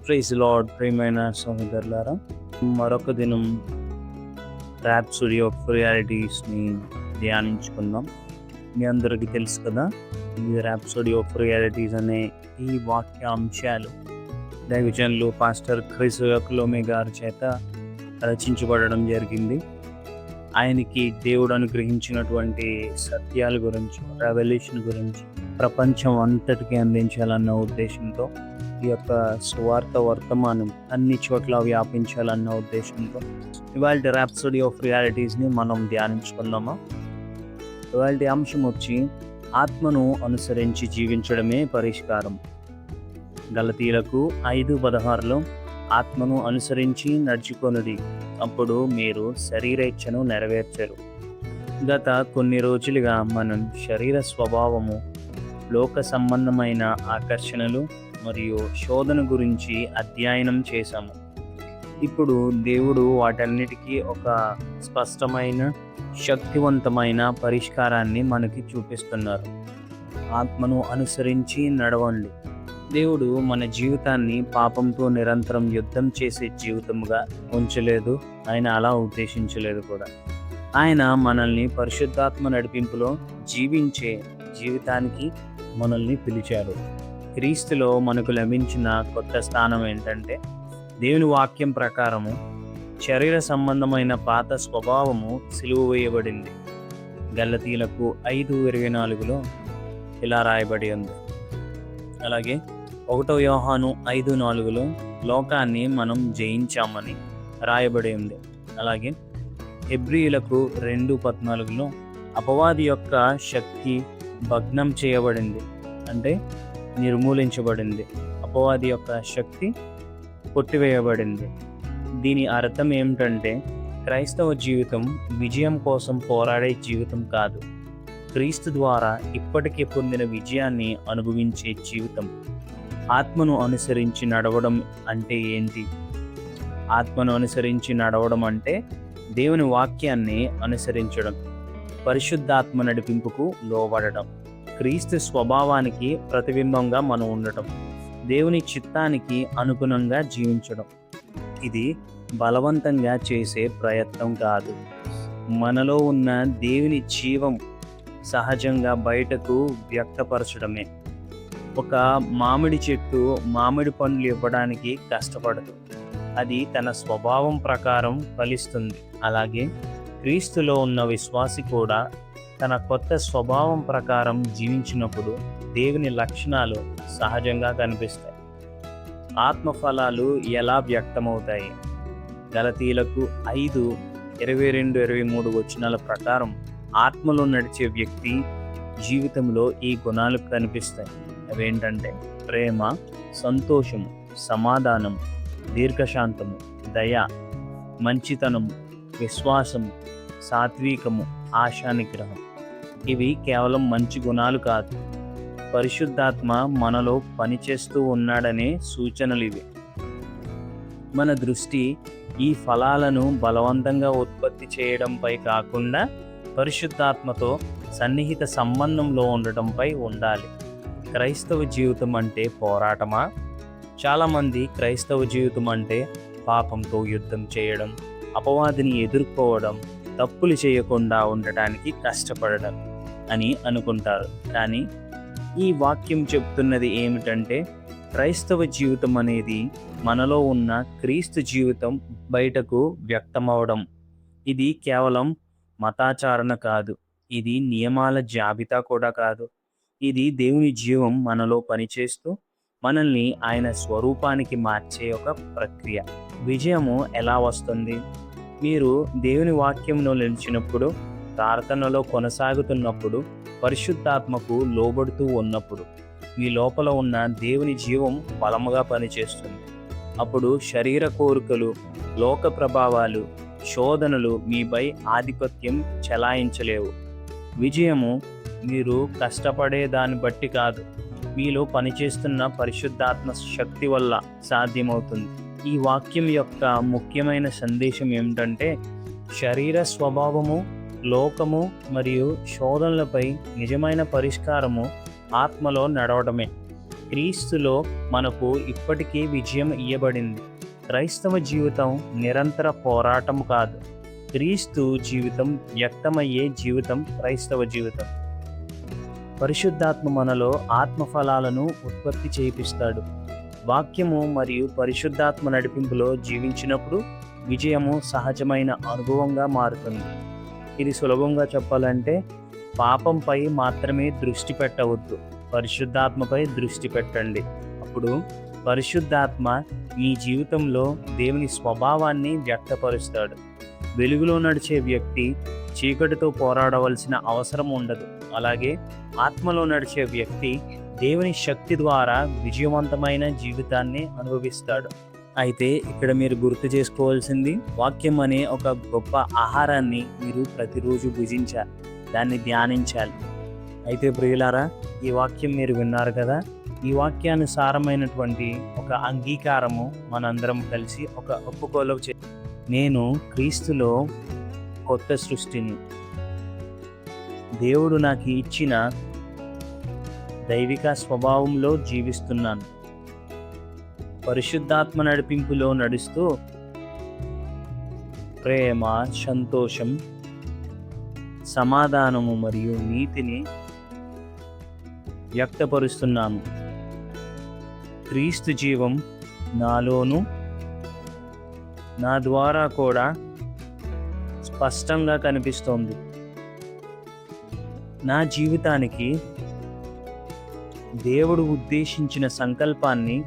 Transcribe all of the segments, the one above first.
Praise lord. ప్రియమైన సహోదరులారా, మరొక దినం ర్యాప్సోడీ ఆఫ్ రియాలిటీస్ని ధ్యానించుకుందాం. మీ అందరికీ తెలుసు కదా, ఈ ర్యాప్సోడీ ఆఫ్ రియాలిటీస్ అనే ఈ వాక్యాంశాలు దైవజనులు పాస్టర్ క్రిస్ యాకోబే గారి చేత రచించబడడం జరిగింది. ఆయనకి దేవుడు అనుగ్రహించినటువంటి సత్యాల గురించి, రెవల్యూషన్ గురించి ప్రపంచం అంతటికీ అందించాలన్న ఉద్దేశంతో, ఈ యొక్క సువార్త వర్తమానం అన్ని చోట్ల వ్యాపించాలన్న ఉద్దేశంతో ఇవాళ ర్యాప్సోడీ ఆఫ్ రియాలిటీస్ని మనం ధ్యానించుకుందామా. ఇవాళ అంశం వచ్చి ఆత్మను అనుసరించి జీవించడమే పరిష్కారం. గలతీయులకు 5:16 ఆత్మను అనుసరించి నడుచుకొనుడి, అప్పుడు మీరు శరీరేచ్ఛను నెరవేర్చరు. గత కొన్ని రోజులుగా మనం శరీర స్వభావము, లోక సంబంధమైన ఆకర్షణలు మరియు శోధన గురించి అధ్యయనం చేశాము. ఇప్పుడు దేవుడు వాటన్నిటికీ ఒక స్పష్టమైన, శక్తివంతమైన పరిష్కారాన్ని మనకి చూపిస్తున్నారు. ఆత్మను అనుసరించి నడవండి. దేవుడు మన జీవితాన్ని పాపంతో నిరంతరం యుద్ధం చేసే జీవితంగా ఉంచలేదు. ఆయన అలా ఉద్దేశించలేదు కూడా. ఆయన మనల్ని పరిశుద్ధాత్మ నడిపింపులో జీవించే జీవితానికి మనల్ని పిలిచారు. క్రీస్తులో మనకు లభించిన కొత్త స్థానం ఏంటంటే, దేవుని వాక్యం ప్రకారము శరీర సంబంధమైన పాత స్వభావము సిలువ వేయబడింది. గలతీయులకు 5:24 ఇలా రాయబడి ఉంది. అలాగే 1 యోహాను 5:4 లోకాన్ని మనం జయించామని రాయబడి ఉంది. అలాగే హెబ్రీయులకు 2:14 అపవాది యొక్క శక్తి భగ్నం చేయబడింది, అంటే నిర్మూలించబడింది. అపవాది యొక్క శక్తి కొట్టివేయబడింది. దీని అర్థం ఏమిటంటే, క్రైస్తవ జీవితం విజయం కోసం పోరాడే జీవితం కాదు, క్రీస్తు ద్వారా ఇప్పటికే పొందిన విజయాన్ని అనుభవించే జీవితం. ఆత్మను అనుసరించి నడవడం అంటే ఏంటి? ఆత్మను అనుసరించి నడవడం అంటే దేవుని వాక్యాన్ని అనుసరించడం, పరిశుద్ధాత్మ నడిపింపుకు లోబడడం, క్రీస్తు స్వభావానికి ప్రతిబింబంగా మనం ఉండటం, దేవుని చిత్తానికి అనుగుణంగా జీవించడం. ఇది బలవంతంగా చేసే ప్రయత్నం కాదు. మనలో ఉన్న దేవుని జీవం సహజంగా బయటకు వ్యక్తపరచడమే. ఒక మామిడి చెట్టు మామిడి పండ్లు ఇవ్వడానికి కష్టపడదు, అది తన స్వభావం ప్రకారం ఫలిస్తుంది. అలాగే క్రీస్తులో ఉన్న విశ్వాసి కూడా తన కొత్త స్వభావం ప్రకారం జీవించినప్పుడు దేవుని లక్షణాలు సహజంగా కనిపిస్తాయి. ఆత్మఫలాలు ఎలా వ్యక్తమవుతాయి? గలతీయులకు 5:22-23 ప్రకారం ఆత్మలో నడిచే వ్యక్తి జీవితంలో ఈ గుణాలు కనిపిస్తాయి. అవేంటంటే ప్రేమ, సంతోషము, సమాధానం, దీర్ఘశాంతము, దయ, మంచితనము, విశ్వాసము, సాత్వికము, ఆశానిగ్రహం. ఇవి కేవలం మంచి గుణాలు కాదు, పరిశుద్ధాత్మ మనలో పనిచేస్తూ ఉన్నాడనే సూచనలు ఇవి. మన దృష్టి ఈ ఫలాలను బలవంతంగా ఉత్పత్తి చేయడంపై కాకుండా పరిశుద్ధాత్మతో సన్నిహిత సంబంధంలో ఉండటంపై ఉండాలి. క్రైస్తవ జీవితం అంటే పోరాటమా? చాలామంది క్రైస్తవ జీవితం అంటే పాపంతో యుద్ధం చేయడం, అపవాదిని ఎదుర్కోవడం, తప్పులు చేయకుండా ఉండటానికి కష్టపడడం అని అనుకుంటారు. కానీ ఈ వాక్యం చెప్తున్నది ఏమిటంటే, క్రైస్తవ జీవితం అనేది మనలో ఉన్న క్రీస్తు జీవితం బయటకు వ్యక్తమవడం. ఇది కేవలం మతాచారణ కాదు, ఇది నియమాల జాబితా కూడా కాదు. ఇది దేవుని జీవం మనలో పనిచేస్తూ మనల్ని ఆయన స్వరూపానికి మార్చే ఒక ప్రక్రియ. విజయము ఎలా వస్తుంది? మీరు దేవుని వాక్యంలో నిలిచినప్పుడు, ప్రార్థనలో కొనసాగుతున్నప్పుడు, పరిశుద్ధాత్మకు లోబడుతూ ఉన్నప్పుడు. మీ లోపల ఉన్న దేవుని జీవం బలముగా పనిచేస్తుంది. అప్పుడు శరీర కోరికలు, లోక ప్రభావాలు, శోధనలు మీపై ఆధిపత్యం చెలాయించలేవు. విజయము మీరు కష్టపడే దాన్ని బట్టి కాదు, మీలో పనిచేస్తున్న పరిశుద్ధాత్మ శక్తి వల్ల సాధ్యమవుతుంది. ఈ వాక్యం యొక్క ముఖ్యమైన సందేశం ఏమిటంటే, శరీర స్వభావము, లోకము మరియు శోధనలపై నిజమైన పరిష్కారము ఆత్మలో నడవడమే. క్రీస్తులో మనకు ఇప్పటికే విజయం ఇయ్యబడింది. క్రైస్తవ జీవితం నిరంతర పోరాటం కాదు. క్రీస్తు జీవితం వ్యక్తమయ్యే జీవితం క్రైస్తవ జీవితం. పరిశుద్ధాత్మ మనలో ఆత్మఫలాలను ఉత్పత్తి చేయిస్తాడు. వాక్యము మరియు పరిశుద్ధాత్మ నడిపింపులో జీవించినప్పుడు విజయము సహజమైన అనుభవంగా మారుతుంది. ఇది సులభంగా చెప్పాలంటే పాపంపై మాత్రమే దృష్టి పెట్టవద్దు, పరిశుద్ధాత్మపై దృష్టి పెట్టండి. అప్పుడు పరిశుద్ధాత్మ మీ జీవితంలో దేవుని స్వభావాన్ని వ్యక్తపరుస్తాడు. వెలుగులో నడిచే వ్యక్తి చీకటితో పోరాడవలసిన అవసరం ఉండదు. అలాగే ఆత్మలో నడిచే వ్యక్తి దేవుని శక్తి ద్వారా విజయవంతమైన జీవితాన్ని అనుభవిస్తాడు. అయితే ఇక్కడ మీరు గుర్తు చేసుకోవాల్సింది, వాక్యం అనే ఒక గొప్ప ఆహారాన్ని మీరు ప్రతిరోజు భుజించాలి, దాన్ని ధ్యానించాలి. అయితే ప్రియులారా, ఈ వాక్యం మీరు విన్నారు కదా. ఈ వాక్యానుసారమైనటువంటి ఒక అంగీకారము మనందరం కలిసి ఒక ఒప్పుకోలు నేను క్రీస్తులో కొత్త సృష్టిని. దేవుడు నాకు ఇచ్చిన దైవిక స్వభావంలో జీవిస్తున్నాను. పరిశుద్ధాత్మ నడిపింపులో నడుస్తూ ప్రేమ, సంతోషం, సమాధానము మరియు నీతిని వ్యక్తపరుస్తున్నాను. క్రీస్తు జీవం నాలోను నా ద్వారా కూడా స్పష్టంగా కనిపిస్తోంది. నా జీవితానికి దేవుడు ఉద్దేశించిన సంకల్పాన్ని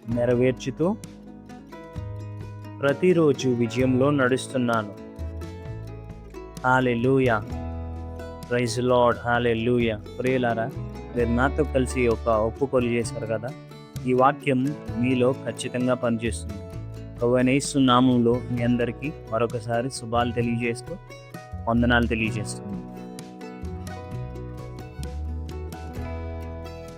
నెరవేర్చుతూ ప్రతిరోజు విజయంలో నడుస్తున్నాను. హల్లెలూయా, ప్రైజ్ లార్డ్, హల్లెలూయా. ప్రియులారా, మీరు నాతో కలిసి ఒక ఒప్పుకోలు చేశారు కదా. ఈ వాక్యం మీలో ఖచ్చితంగా పనిచేస్తుంది. ప్రభువైన యేసు నామములో మీ అందరికీ మరొకసారి శుభాలు తెలియజేస్తూ వందనాలు తెలియజేస్తున్నాను.